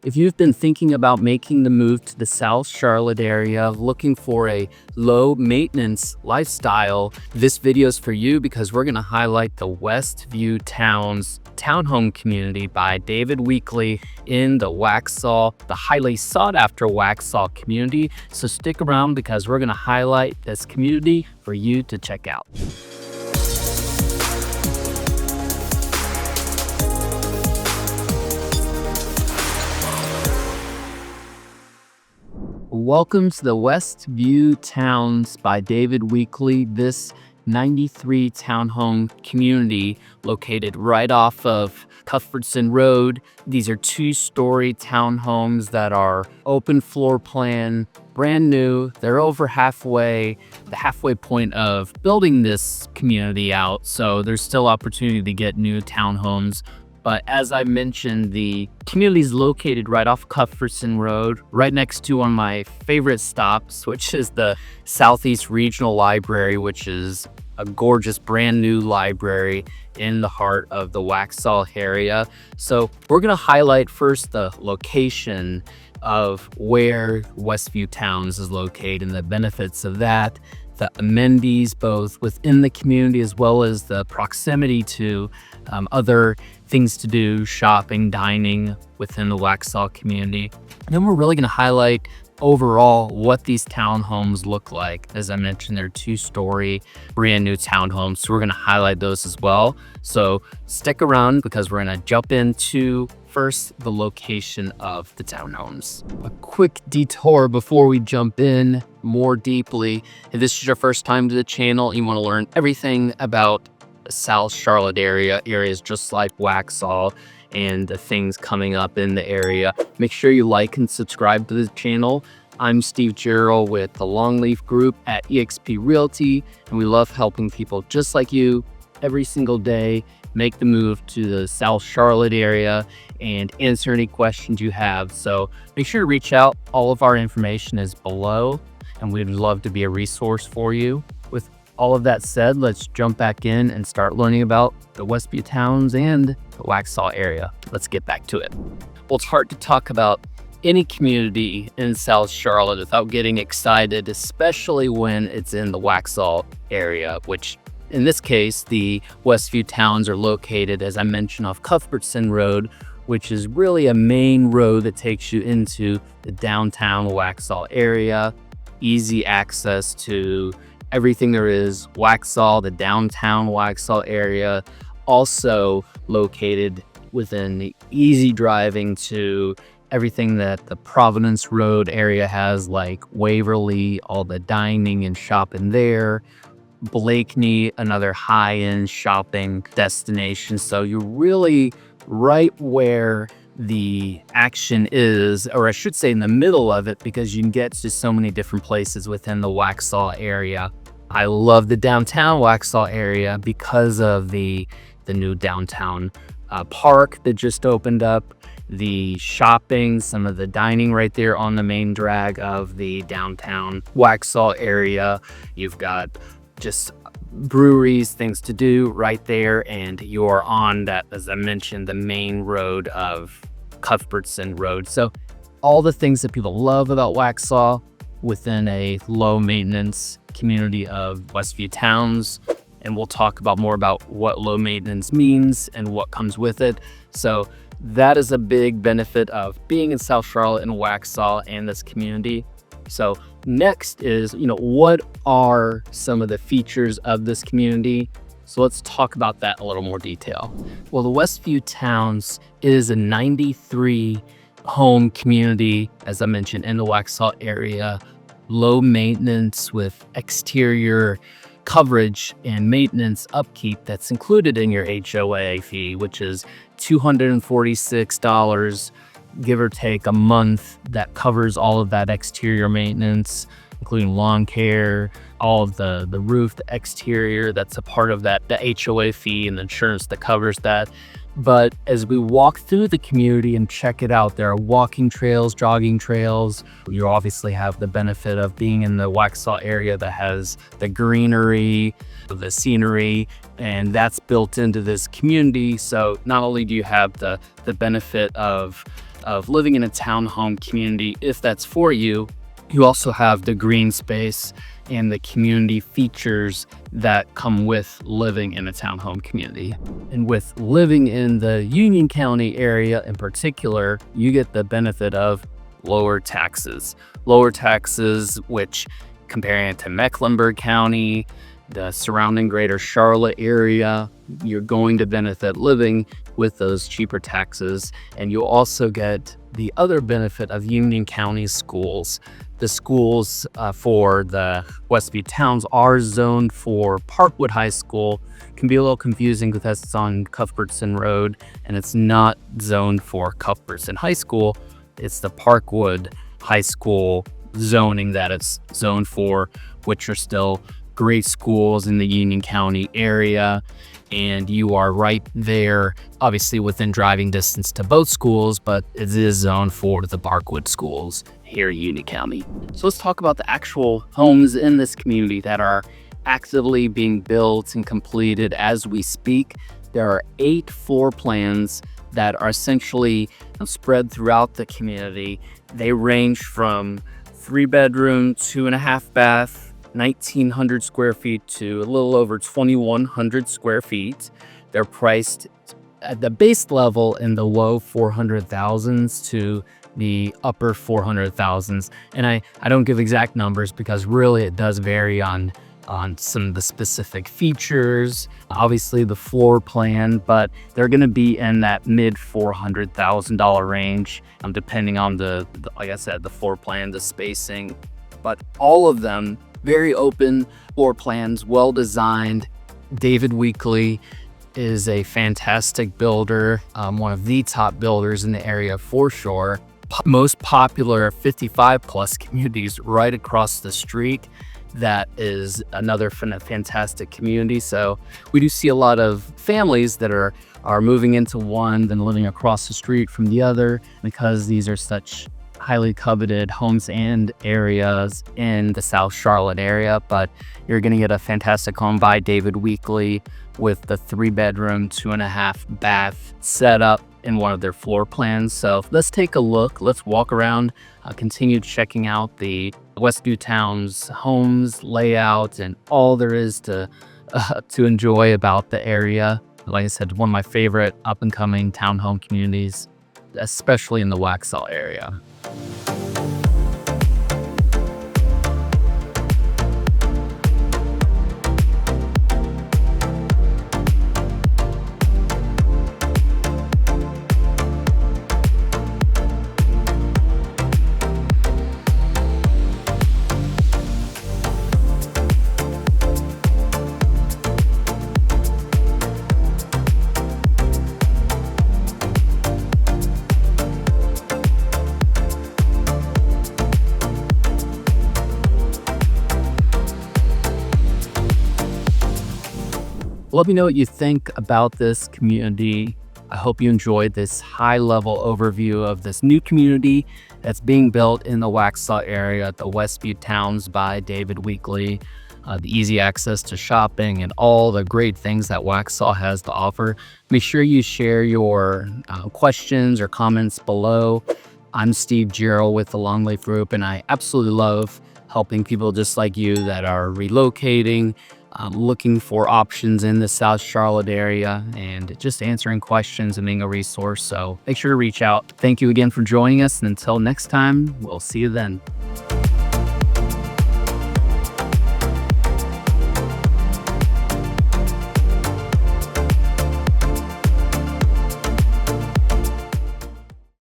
If you've been thinking about making the move to the South Charlotte area, looking for a low maintenance lifestyle, this video is for you because we're going to highlight the Westview Towns townhome community by David Weekley in the Waxhaw, the highly sought after Waxhaw community. So stick around because we're going to highlight this community for you to check out. Welcome to the Westview Towns by David Weekley. This 93 townhome community located right off of Cuthbertson Road. These are two-story townhomes that are open floor plan, brand new. They're over halfway, the halfway point of building this community out. So there's still opportunity to get new townhomes. But as I mentioned, the community is located right off Cuthbertson Road, right next to one of my favorite stops, which is the Southeast Regional Library, which is a gorgeous brand new library in the heart of the Waxhaw area. So we're going to highlight first the location of where Westview Towns is located and the benefits of that, the amenities both within the community as well as the proximity to other things to do, shopping, dining within the Waxhaw community. And then we're really going to highlight overall what these townhomes look like. As I mentioned, they're two-story brand new townhomes, so we're going to highlight those as well. So stick around because we're going to jump into first the location of the townhomes. A quick detour before we jump in more deeply. If this is your first time to the channel, you want to learn everything about the South Charlotte areas just like Waxhaw and the things coming up in the area. Make sure you like and subscribe to the channel. I'm Steve Jarrell with the Longleaf group at eXp Realty, and we love helping people just like you every single day make the move to the South Charlotte area and answer any questions you have. So make sure to reach out. All of our information is below, and we'd love to be a resource for you. With all of that said, let's jump back in and start learning about the Westview Towns and the Waxhaw area. Let's get back to it. Well, it's hard to talk about any community in South Charlotte without getting excited, especially when it's in the Waxhaw area, which in this case, the Westview Towns are located, as I mentioned, off Cuthbertson Road, which is really a main road that takes you into the downtown Waxhaw area. Easy access to everything there is Waxhaw, the downtown Waxhaw area, also located within the easy driving to everything that the Providence Road area has, like Waverly, all the dining and shopping there. Blakeney, another high-end shopping destination. So you're really right where the action is, or I should say in the middle of it, because you can get to so many different places within the Waxhaw area. I love the downtown Waxhaw area because of the new downtown park that just opened up, the shopping, some of the dining right there on the main drag of the downtown Waxhaw area. You've got just breweries, things to do right there, and you're on that, as I mentioned, the main road of Cuthbertson Road. So all the things that people love about Waxhaw within a low maintenance community of Westview Towns, and we'll talk about more about what low maintenance means and what comes with it. So that is a big benefit of being in South Charlotte and Waxhaw and this community. So next is, what are some of the features of this community? So let's talk about that in a little more detail. Well, the Westview Towns is a 93 home community, as I mentioned, in the Waxhaw area, low maintenance with exterior coverage and maintenance upkeep that's included in your HOA fee, which is $246, give or take a month, that covers all of that exterior maintenance, including lawn care, all of the roof, the exterior, that's a part of that, the HOA fee and the insurance that covers that. But as we walk through the community and check it out, there are walking trails, jogging trails. You obviously have the benefit of being in the Waxhaw area that has the greenery, the scenery, and that's built into this community. So not only do you have the benefit of of living in a townhome community, if that's for you, you also have the green space and the community features that come with living in a townhome community. And with living in the Union County area in particular, you get the benefit of lower taxes. Lower taxes, which comparing it to Mecklenburg County, the surrounding greater Charlotte area, you're going to benefit living with those cheaper taxes. And you'll also get the other benefit of Union County schools. The schools for the Westview Towns are zoned for Parkwood High School. Can be a little confusing because it's on Cuthbertson Road and it's not zoned for Cuthbertson High School. It's the Parkwood High School zoning that it's zoned for, which are still great schools in the Union County area. And you are right there, obviously within driving distance to both schools, but it is zoned for the Parkwood schools here in Union County. So let's talk about the actual homes in this community that are actively being built and completed as we speak. There are 8 floor plans that are essentially spread throughout the community. They range from 3-bedroom, 2.5 bath, 1,900 square feet to a little over 2,100 square feet. They're priced at the base level in the low 400,000s to the upper 400,000s. And I don't give exact numbers because really it does vary on some of the specific features, obviously the floor plan, but they're going to be in that mid $400,000 range, depending on like I said, the floor plan, the spacing, but all of them very open floor plans, well designed. David Weekley is a fantastic builder, one of the top builders in the area for sure. Most popular 55 plus communities right across the street. That is another fantastic community. So we do see a lot of families that are moving into one, then living across the street from the other, because these are such highly coveted homes and areas in the South Charlotte area. But you're going to get a fantastic home by David Weekley with the 3-bedroom, 2.5 bath setup in one of their floor plans. So let's take a look. Let's walk around, continue checking out the Westview Towns homes layout and all there is to enjoy about the area. Like I said, one of my favorite up and coming townhome communities, especially in the Waxhaw area. Let me know what you think about this community. I hope you enjoyed this high-level overview of this new community that's being built in the Waxhaw area at the Westview Towns by David Weekley. The easy access to shopping and all the great things that Waxhaw has to offer. Make sure you share your questions or comments below. I'm Steve Jarrell with the Longleaf Group, and I absolutely love helping people just like you that are relocating, looking for options in the South Charlotte area, and just answering questions and being a resource. So make sure to reach out. Thank you again for joining us, and until next time, we'll see you then.